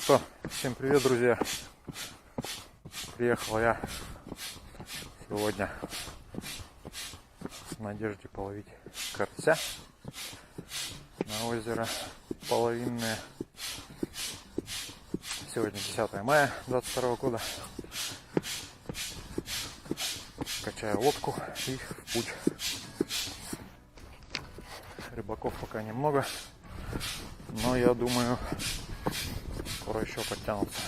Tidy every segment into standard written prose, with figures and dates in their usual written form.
что, всем привет, друзья. Приехал я сегодня в надежде половить карася на озеро Половинное. Сегодня 10 мая 22 года. Качаю лодку и в путь. Рыбаков пока немного, но я думаю, скоро еще подтянутся.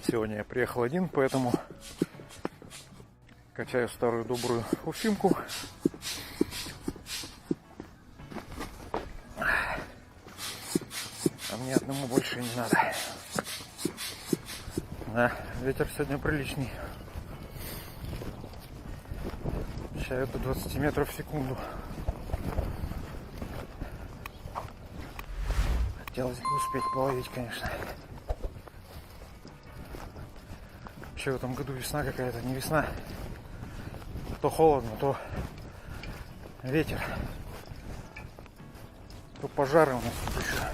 Сегодня я приехал один, поэтому качаю старую добрую уфимку. А мне одному больше не надо. Да, ветер сегодня приличный. Обещают до 20 метров в секунду. Хотелось бы успеть половить, конечно. Вообще в этом году весна какая-то, не весна. То холодно, то ветер. То пожары у нас тут еще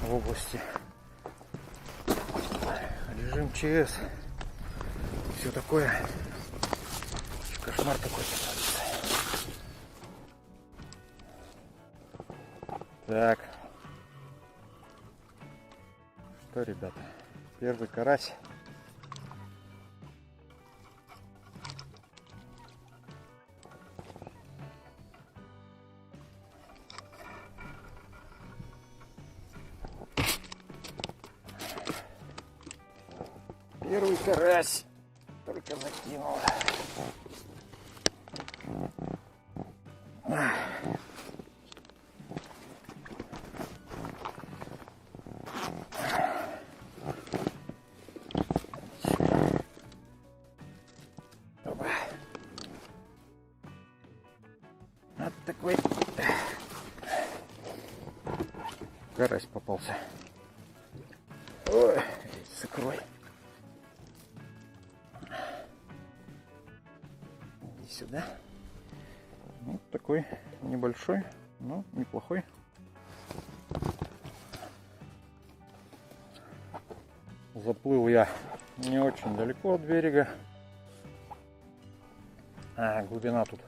в области. Режим ЧС. Все такое. Кошмар такой становится. Так. Что, ребята? Первый карась. Первый карась. Только закинул. Вот такой карась попался. Ой, с икрой. Иди сюда. Вот такой небольшой, но неплохой. Заплыл я не очень далеко от берега. Глубина тут,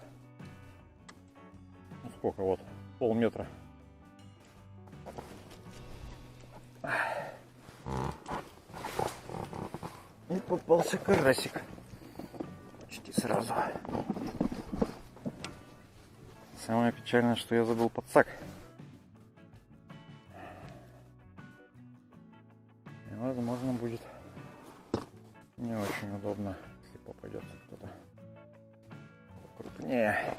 ну сколько, вот, полметра. И попался карасик. Почти сразу. Самое печальное, что я забыл подсак. И, возможно, будет не очень удобно, если попадется кто-то крупнее.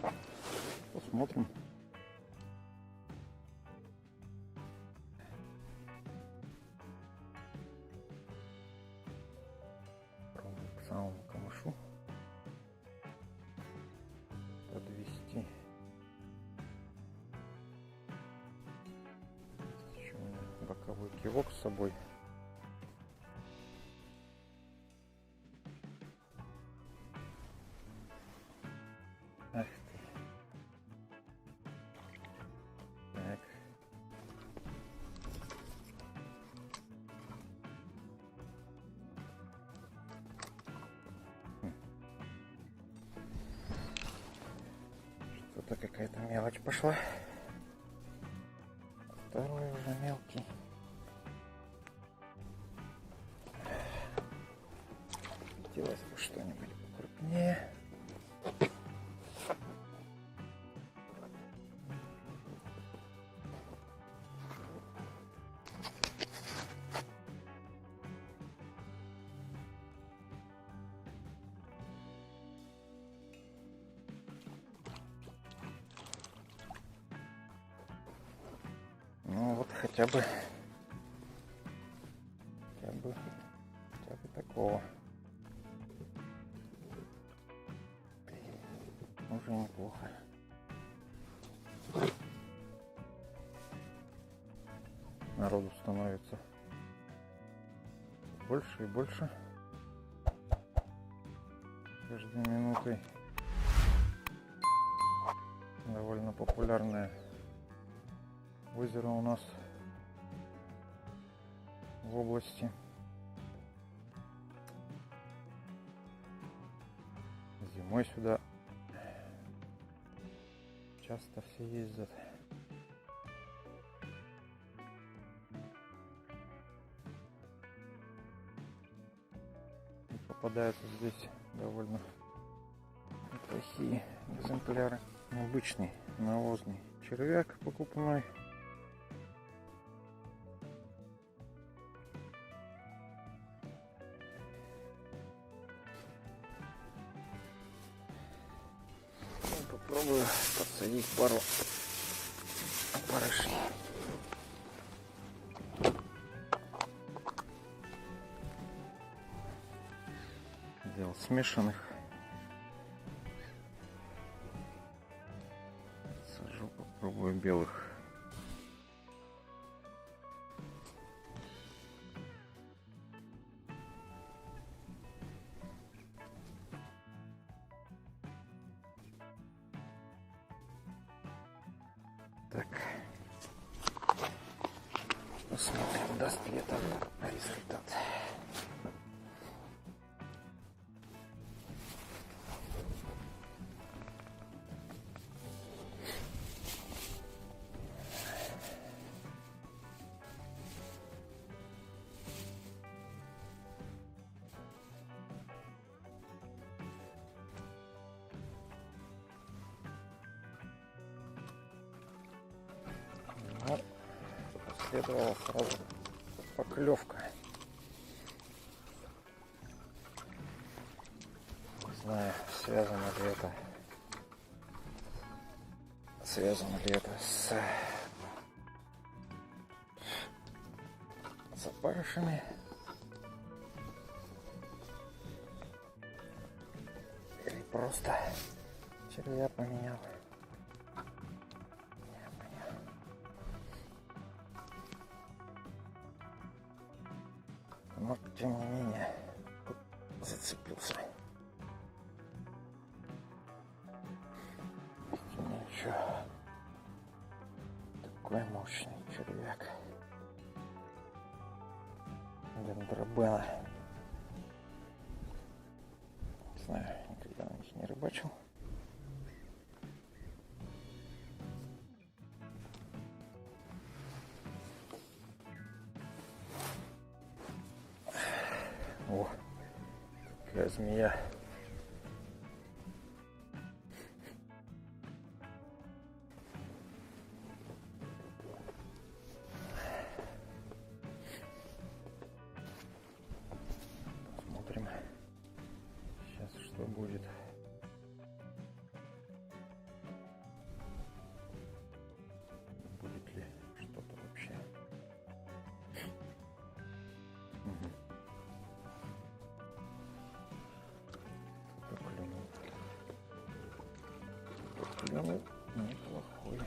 Посмотрим. Пробую к самому камышу подвести. Еще у меня боковой кивок с собой. Ах ты. Так. Что-то какая-то мелочь пошла. Второй уже мелкий. Хотелось бы что-нибудь покрупнее. Ну вот хотя бы такого. Уже неплохо. Народу становится больше и больше каждой минутой. Довольно популярное Озеро у нас в области. Зимой сюда часто все ездят. И попадаются здесь довольно неплохие экземпляры. Обычный навозный червяк покупной. Попробую подсадить пару опарышей. Сделал смешанных. Сажу, попробую белых. Так, посмотрим, даст ли это результат. Ну, последовала сразу поклевка. Не знаю, связано ли это с опарышами. Или просто червя поменял. Но тем не менее зацепился. Ничего. Такой мощный червяк. Дендробена. Не знаю, никогда на них не рыбачил. О, какая змея. Посмотрим сейчас, что будет. Будет ли что-то вообще. Клюнул неплохой.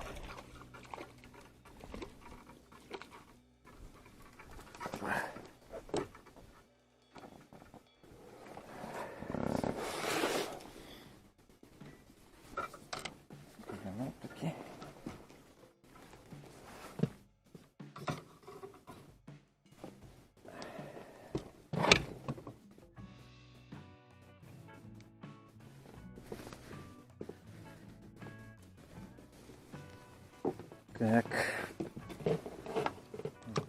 Клюнул таки. Так,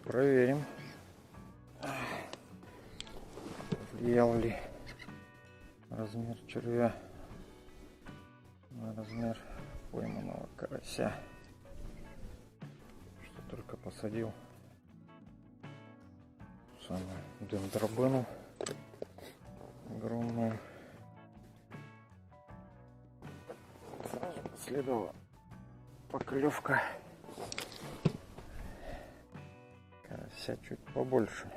проверим, влиял ли размер червя на размер пойманного карася, что только посадил самую дендробену огромную. Сразу последовала поклевка карася чуть побольше.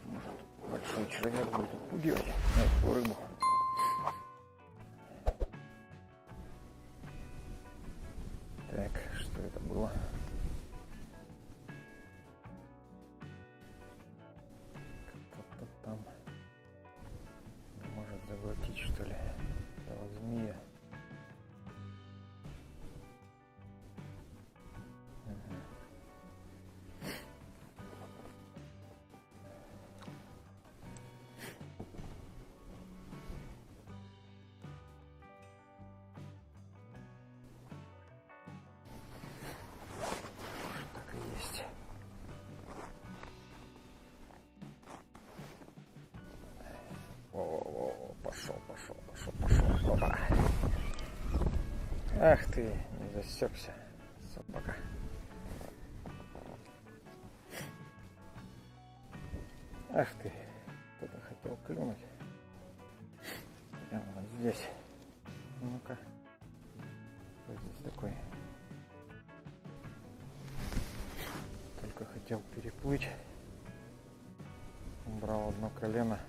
Может, большой червяк будет отпугивать эту рыбу. Так, что это было? Ах ты, не засекся, собака. Ах ты, кто-то хотел клюнуть. Прямо вот здесь. Ну-ка. Кто здесь такой? Только хотел переплыть. Убрал одно колено.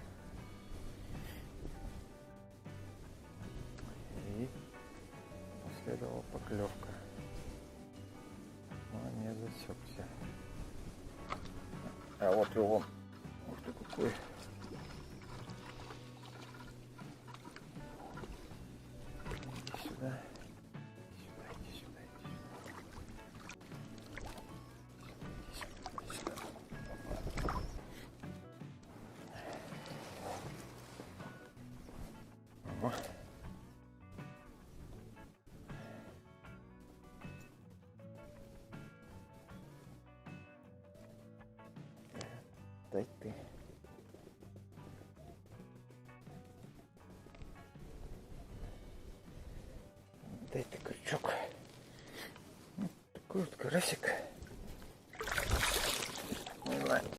И последовала поклевка. Но не засекся. А вот и он. Ух ты какой. Иди сюда. Иди сюда, иди сюда. Ого. Дай ты. Дай ты крючок. Вот такой вот карасик.